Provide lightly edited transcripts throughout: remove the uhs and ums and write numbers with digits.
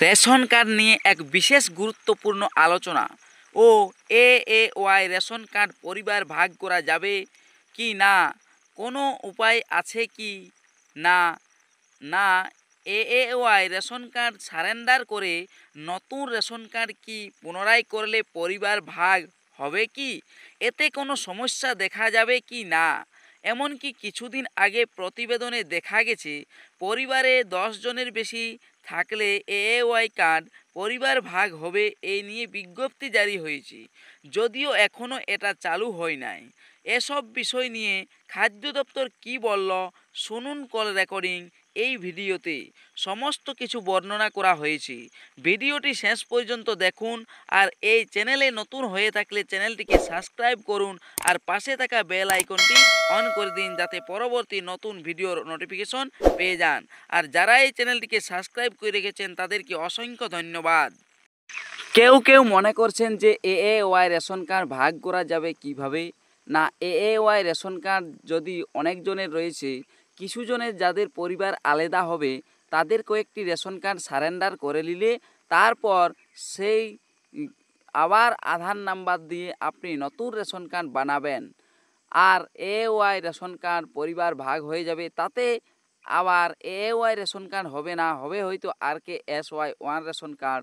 Ration card নিয়ে এক বিশেষ গুরুত্বপূর্ণ আলোচনা। ও এএওয়াই রেশন কার্ড পরিবার ভাগ করা যাবে কি না, কোনো উপায় আছে কি না না এএওয়াই রেশন কার্ড সারেন্ডার করে নতুন রেশন কার্ড কি পুনরায় করলে পরিবার ভাগ হবে কি, এতে কোনো সমস্যা দেখা যাবে কি না। এমনকি কিছুদিন আগে প্রতিবেদনে দেখা গেছে পরিবারে 10 জনের বেশি থাকলে এএওয়াই কার্ড পরিবার ভাগ হবে এই নিয়ে বিজ্ঞপ্তি জারি হয়েছে, যদিও এখনও এটা চালু হয় নাই। এসব বিষয় নিয়ে খাদ্য দপ্তর কী বলল শুনুন কল রেকর্ডিং এই ভিডিওতে। সমস্ত কিছু বর্ণনা করা হয়েছে, ভিডিওটি শেষ পর্যন্ত দেখুন। আর এই চ্যানেলে নতুন হয়ে থাকলে চ্যানেলটিকে সাবস্ক্রাইব করুন আর পাশে থাকা বেল আইকনটি অন করে দিন, যাতে পরবর্তী নতুন ভিডিওর নোটিফিকেশন পেয়ে যান। আর যারা এই চ্যানেলটিকে সাবস্ক্রাইব করে রেখেছেন তাদেরকে অসংখ্য ধন্যবাদ। কেউ কেউ মনে করছেন যে এএওয়াই রেশন কার্ড ভাগ করা যাবে কিভাবে না। এএওয়াই রেশন কার্ড যদি অনেকজনের রয়েছে, কিছু জনের যাদের পরিবার আলাদা হবে তাদের কয়েকটি রেশন কার্ড সারেন্ডার করে নিলে তারপর সেই আবার আধার নাম্বার দিয়ে আপনি নতুন রেশন কার্ড বানাবেন আর এওয়াই রেশন কার্ড পরিবার ভাগ হয়ে যাবে। তাতে আবার এওয়াই রেশন কার্ড হবে না, হবে হয়তো RKSY1 রেশন কার্ড,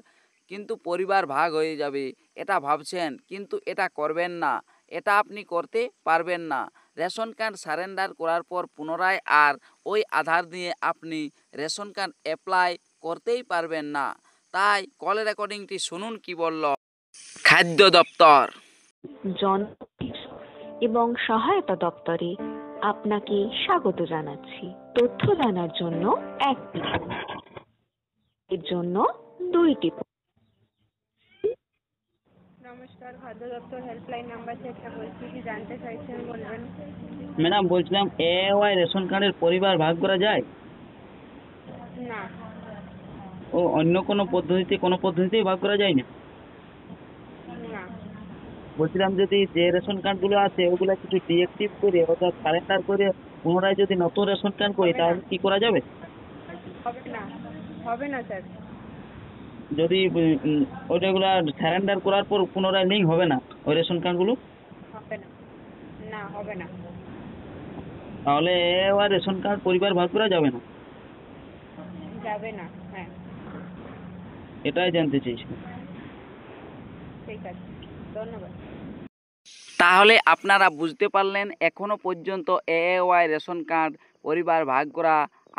কিন্তু পরিবার ভাগ হয়ে যাবে এটা ভাবছেন, কিন্তু এটা করবেন না, এটা আপনি করতে পারবেন না। রেশন কার্ড সারেন্ডার করার পর পুনরায় আর ওই আধার দিয়ে আপনি রেশন কার্ড অ্যাপ্লাই করতেই পারবেন না। তাই কল রেকর্ডিংটি শুনুন কি বলল খাদ্য দপ্তর। জন এবং সহায়তা দপ্তরে আপনাকে স্বাগত জানাচ্ছি। তথ্য জানার জন্য 1 টিপুন, এর জন্য 2 টিপুন। নমস্কার, খাদ্য দপ্তর হেল্পলাইন নাম্বার থেকে বলছি, কি জানতে চাইছেন বলবেন। ম্যাডাম বলছিলাম এওয়াই রেশন কার্ডের পরিবার ভাগ করা যায়? না। ও অন্য কোনো পদ্ধতিতেই ভাগ করা যায় না? না। বলছিলাম যদি যে রেশন কার্ডগুলো আছে ওগুলো কিছু ডিএক্টিভ করে অর্থাৎ সারেন্ডার করে পুনরায় যদি নতুন রেশন কার্ড করি তাহলে কি করা যাবে? হবে না, হবে না স্যার। যদি ওইটাগুলো সারেন্ডার করার পর পুনরায় লিঙ্ক হবে না ওই রেশন কার্ডগুলো? হবে না, না হবে না। তাহলে এওয়াই রেশন কার্ড পরিবার ভাগ করা যাবে না? যাবে না, হ্যাঁ। এটাই জানতে চাইছি। ঠিক আছে, ধন্যবাদ। তাহলে আপনারা বুঝতে পারলেন, এখনও পর্যন্ত এএওয়াই রেশন কার্ড পরিবার ভাগ করা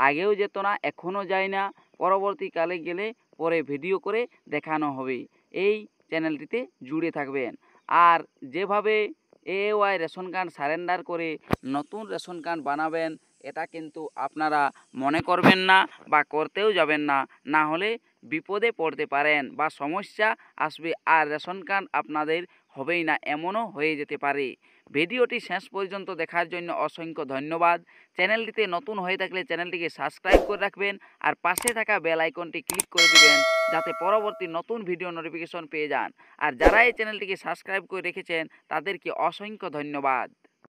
আগেও যেত না, এখনও যায় না, পরবর্তীকালে গেলে পরে ভিডিও করে দেখানো হবে। এই চ্যানেলটিতে জুড়ে থাকবেন। আর যেভাবে এএওয়াই রেশন কার্ড সারেন্ডার করে নতুন রেশন কার্ড বানাবেন এটা কিন্তু আপনারা মনে করবেন না বা করতেও যাবেন না, না হলে বিপদে পড়তে পারেন বা সমস্যা আসবে আর রেশন কার্ড আপনাদের হবেই না, এমনও হয়ে যেতে পারে। ভিডিওটি শেষ পর্যন্ত দেখার জন্য অসংখ্য ধন্যবাদ। চ্যানেলটিতে নতুন হয়ে থাকলে চ্যানেলটিকে সাবস্ক্রাইব করে রাখবেন আর পাশে থাকা বেল আইকনটি ক্লিক করে দিবেন, যাতে পরবর্তী নতুন ভিডিও নোটিফিকেশন পেয়ে যান। আর যারা এই চ্যানেলটিকে সাবস্ক্রাইব করে রেখেছেন তাদেরকে অসংখ্য ধন্যবাদ।